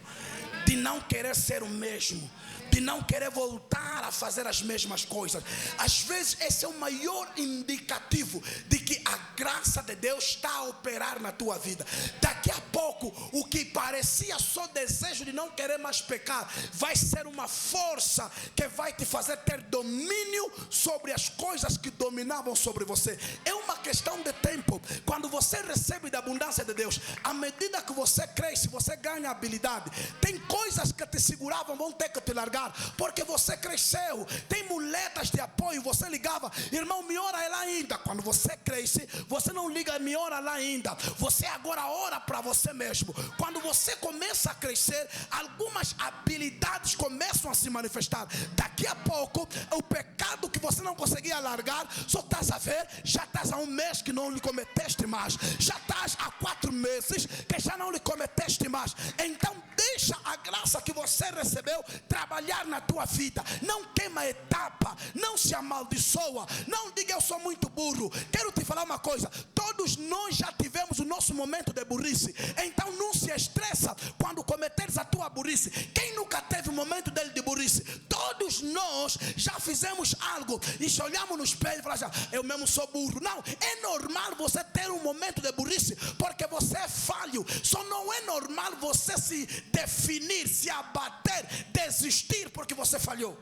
de não querer ser o mesmo, de não querer voltar a fazer as mesmas coisas. Às vezes esse é o maior indicativo de que a graça de Deus está a operar na tua vida. Daqui a pouco, o que parecia só desejo de não querer mais pecar, vai ser uma força que vai te fazer ter domínio sobre as coisas que dominavam sobre você. É uma questão de tempo. Quando você recebe da abundância de Deus, à medida que você cresce, você ganha habilidade. Tem coisas que te seguravam, vão ter que te largar, porque você cresceu. Tem muletas de apoio, você ligava: irmão, me ora lá ainda. Quando você cresce, você não liga, me ora lá ainda. Você agora ora para você mesmo. Quando você começa a crescer, algumas habilidades começam a se manifestar. Daqui a pouco, o pecado que você não conseguia largar, só estás a ver, já estás há um mês que não lhe cometeste mais, já estás há 4 meses que já não lhe cometeste mais. Então deixa a graça que você recebeu trabalhar na tua vida. Não queima etapa, não se amaldiçoa, não diga eu sou muito burro. Quero te falar uma coisa: todos nós já tivemos o nosso momento de burrice. Então não se estressa quando cometeres a tua burrice. Quem nunca teve um momento dele de burrice? Todos nós já fizemos algo e se olhamos no espelho e falamos: eu mesmo sou burro. Não, é normal você ter um momento de burrice, porque você é falho. Só não é normal você se definir, se abater, desistir porque você falhou.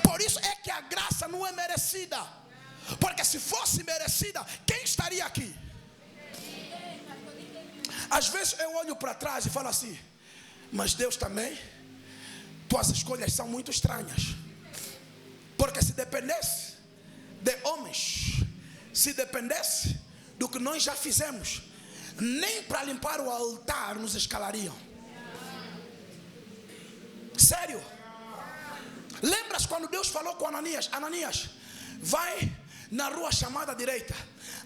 Por isso é que a graça não é merecida, porque se fosse merecida, quem estaria aqui? Às vezes eu olho para trás e falo assim: mas Deus também, tuas escolhas são muito estranhas. Porque se dependesse de homens, se dependesse do que nós já fizemos, nem para limpar o altar nos escalariam. Sério. Lembras quando Deus falou com Ananias: Ananias, vai na rua chamada direita,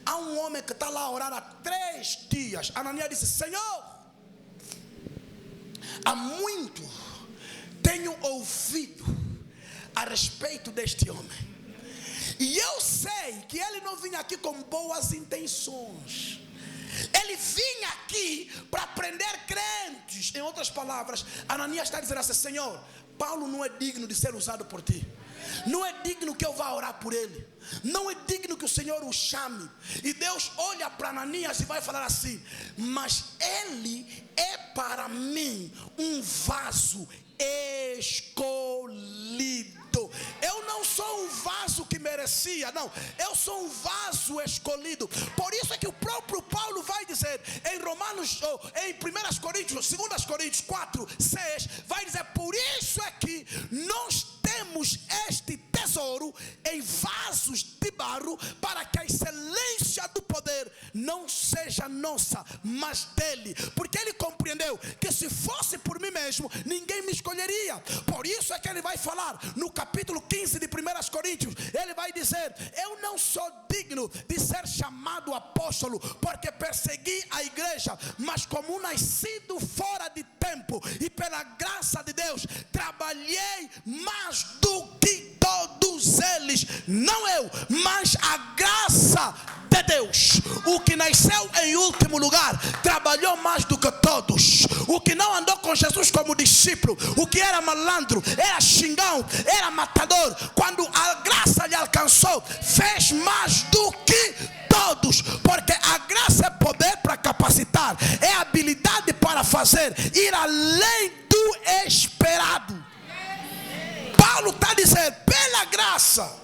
há um homem que está lá a orar há 3 dias. Ananias disse: Senhor, há muito tenho ouvido a respeito deste homem, e eu sei que ele não vinha aqui com boas intenções. Ele vinha aqui para prender crentes. Em outras palavras, Ananias está dizendo assim: Senhor, Paulo não é digno de ser usado por ti. Não é digno que eu vá orar por ele. Não é digno que o Senhor o chame. E Deus olha para Ananias e vai falar assim: mas ele é para mim um vaso escolhido. Eu não sou um vaso que merecia, não. Eu sou um vaso escolhido. Por isso é que o próprio Paulo vai dizer em Romanos, em 1 Coríntios, 2 Coríntios 4, 6, vai dizer: por isso é que nós temos este tesouro em vasos de barro, para que a excelência do poder não seja nossa, mas dele. Porque ele compreendeu que se fosse por mim mesmo, ninguém me escolheria. Por isso é que ele vai falar no capítulo 15 de 1 Coríntios, ele vai dizer: eu não sou digno de ser chamado apóstolo, porque persegui a igreja, mas como nascido fora de tempo, e pela graça de Deus, trabalhei mais do que todos eles. Não eu, mas a graça de Deus. O que nasceu em último lugar trabalhou mais do que todos. O que não andou com Jesus como discípulo, o que era malandro, era xingão, era matador, quando a graça lhe alcançou, fez mais do que todos. Porque a graça é poder para capacitar, é habilidade para fazer, ir além do esperado. Paulo está dizendo: pela graça.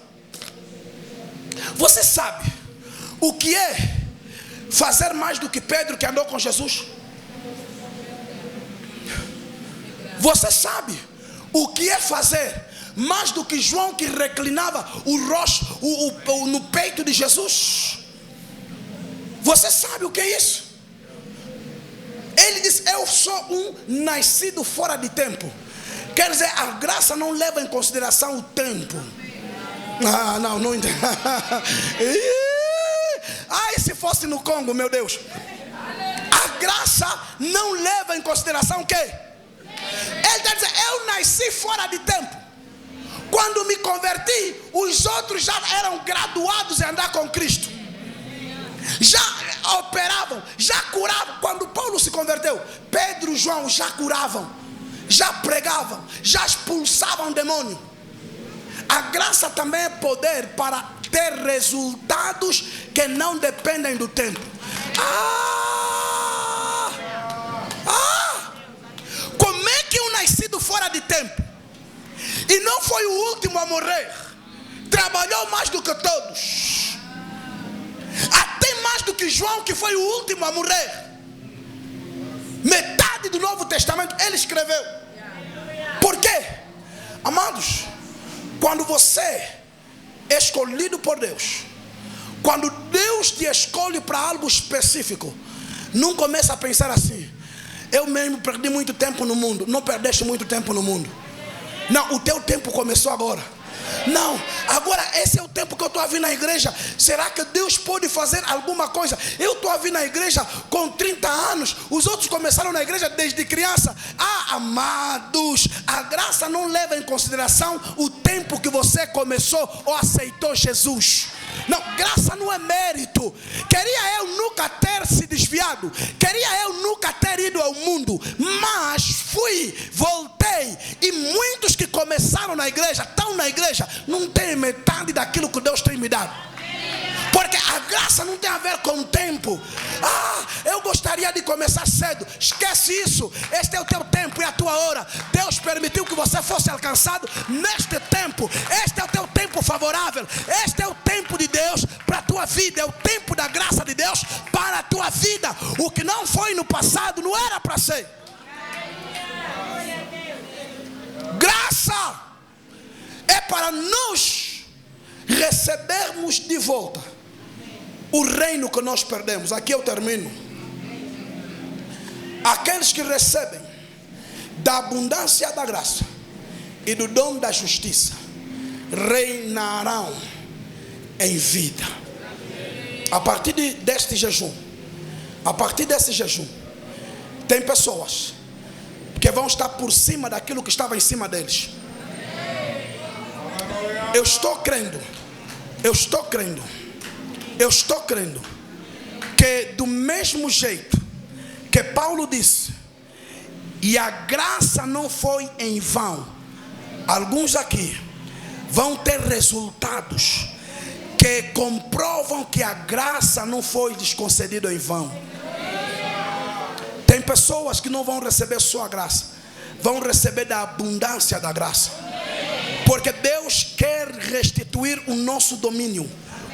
Você sabe o que é fazer mais do que Pedro, que andou com Jesus? Você sabe o que é fazer mais do que João, que reclinava o rosto no peito de Jesus? Você sabe o que é isso? Ele diz: eu sou um nascido fora de tempo. Quer dizer, a graça não leva em consideração o tempo. Não entendo. Ai, se fosse no Congo, meu Deus. A graça não leva em consideração o quê? Ele está dizendo: eu nasci fora de tempo. Quando me converti, os outros já eram graduados em andar com Cristo, já operavam, já curavam. Quando Paulo se converteu, Pedro e João já curavam, já pregavam, já expulsavam demônio. A graça também é poder para ter resultados que não dependem do tempo. Como é que um nascido fora de tempo, e não foi o último a morrer, trabalhou mais do que todos, até mais do que João, que foi o último a morrer? Metade do Novo Testamento ele escreveu. Por quê? Amados, quando você é escolhido por Deus, quando Deus te escolhe para algo específico, não começa a pensar assim: eu mesmo perdi muito tempo no mundo. Não perdeste muito tempo no mundo. Não, o teu tempo começou agora. Não, agora esse é o tempo que eu estou a vir na igreja. Será que Deus pode fazer alguma coisa? Eu estou a vir na igreja com 30 anos. Os outros começaram na igreja desde criança. Amados, a graça não leva em consideração o tempo que você começou ou aceitou Jesus. Não, graça não é mérito. Queria eu nunca ter se desviado, queria eu nunca ter ido ao mundo, mas fui, voltei. E muitos que começaram na igreja, estão na igreja, não tem metade daquilo que Deus tem me dado. Porque a graça não tem a ver com o tempo. Eu gostaria de começar cedo. Esquece isso. Este é o teu tempo e a tua hora. Deus permitiu que você fosse alcançado neste tempo. Este é o teu tempo favorável. Este é o tempo de Deus para a tua vida. É o tempo da graça de Deus para a tua vida. O que não foi no passado não era para ser. Graça é para nós recebermos de volta o reino que nós perdemos. Aqui eu termino. Aqueles que recebem da abundância da graça e do dom da justiça reinarão em vida. A partir deste jejum, tem pessoas que vão estar por cima daquilo que estava em cima deles. Eu estou crendo que do mesmo jeito que Paulo disse, e a graça não foi em vão, alguns aqui vão ter resultados que comprovam que a graça não foi lhes concedida em vão. Tem pessoas que não vão receber só a graça, vão receber da abundância da graça. Porque Deus quer restituir o nosso domínio,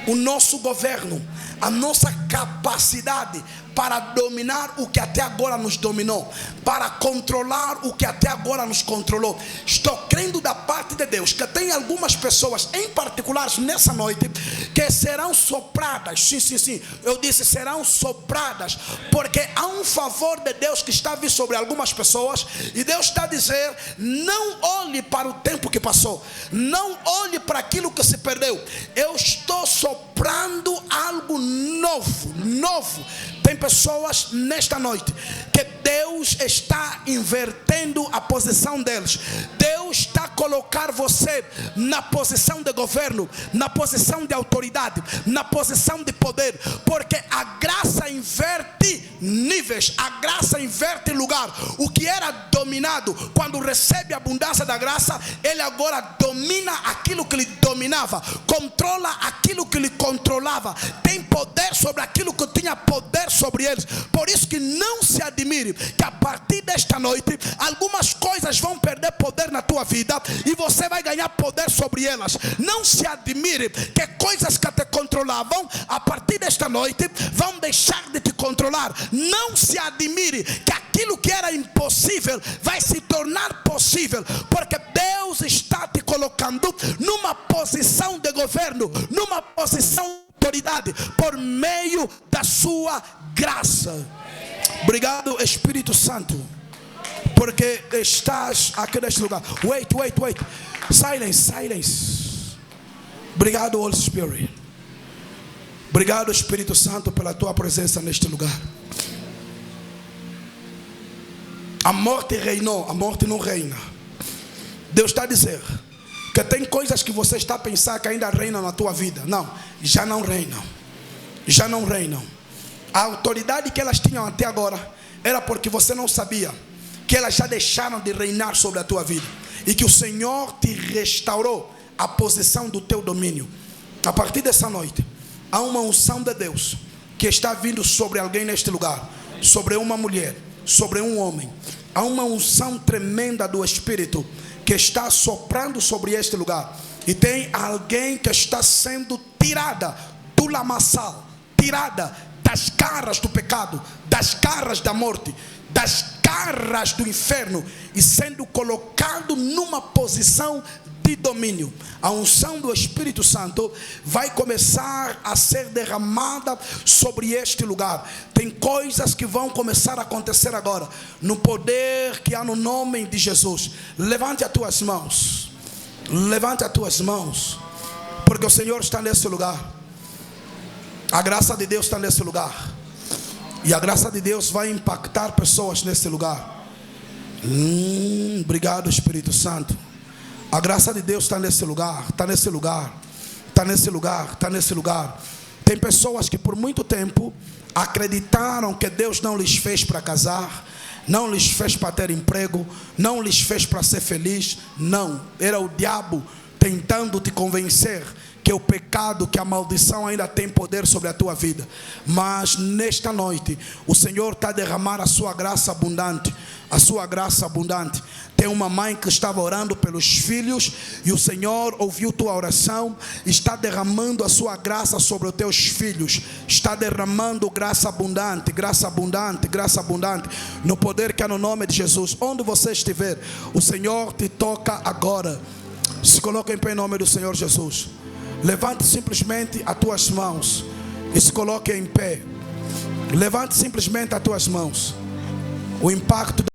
o nosso governo, a nossa capacidade para dominar o que até agora nos dominou, para controlar o que até agora nos controlou. Estou crendo da parte de Deus que tem algumas pessoas em particular nessa noite que serão sopradas. Sim, eu disse serão sopradas, porque há um favor de Deus que está vindo sobre algumas pessoas, e Deus está a dizer: não olhe para o tempo que passou, não olhe para aquilo que se perdeu. Eu estou soprando algo novo. Tem pessoas nesta noite que Deus está invertendo a posição deles. Deus está a colocar você na posição de governo, na posição de autoridade, na posição de poder, porque a graça inverte níveis, a graça inverte lugar. O que era dominado, quando recebe a abundância da graça, ele agora domina aquilo que lhe dominava, controla aquilo que lhe controlava, tem poder sobre aquilo que tinha poder sobre eles. Por isso que não se admire que a partir desta noite algumas coisas vão perder poder na tua vida e você vai ganhar poder sobre elas. Não se admire que coisas que te controlavam a partir desta noite vão deixar de te controlar. Não se admire que aquilo que era impossível vai se tornar possível, porque Deus está te colocando numa posição de governo, numa posição de autoridade, por meio da sua graça. Obrigado, Espírito Santo, porque estás aqui neste lugar. Wait. Silence. Obrigado, Holy Spirit. Obrigado, Espírito Santo, pela tua presença neste lugar. A morte reinou, a morte não reina. Deus está a dizer que tem coisas que você está a pensar que ainda reinam na tua vida. Não, já não reinam. A autoridade que elas tinham até agora era porque você não sabia que elas já deixaram de reinar sobre a tua vida, e que o Senhor te restaurou a posição do teu domínio. A partir dessa noite há uma unção de Deus que está vindo sobre alguém neste lugar, sobre uma mulher, sobre um homem. Há uma unção tremenda do Espírito que está soprando sobre este lugar, e tem alguém que está sendo tirada do lamaçal, tirada das garras do pecado, das garras da morte, das garras do inferno, e sendo colocado numa posição de domínio. A unção do Espírito Santo vai começar a ser derramada sobre este lugar. Tem coisas que vão começar a acontecer agora, no poder que há no nome de Jesus. Levante as tuas mãos, porque o Senhor está nesse lugar. A graça de Deus está nesse lugar, e a graça de Deus vai impactar pessoas nesse lugar. Obrigado, Espírito Santo. A graça de Deus está nesse lugar, está nesse lugar. Tem pessoas que por muito tempo acreditaram que Deus não lhes fez para casar, não lhes fez para ter emprego, não lhes fez para ser feliz. Não, era o diabo tentando te convencer que o pecado, que a maldição ainda tem poder sobre a tua vida. Mas nesta noite o Senhor está a derramar a sua graça abundante. A sua graça abundante. Tem uma mãe que estava orando pelos filhos, e o Senhor ouviu tua oração, está derramando a sua graça sobre os teus filhos. Está derramando graça abundante, no poder que é no nome de Jesus. Onde você estiver, o Senhor te toca agora. Se coloca em pé em nome do Senhor Jesus. Levante simplesmente as tuas mãos e se coloque em pé. Levante simplesmente as tuas mãos. O impacto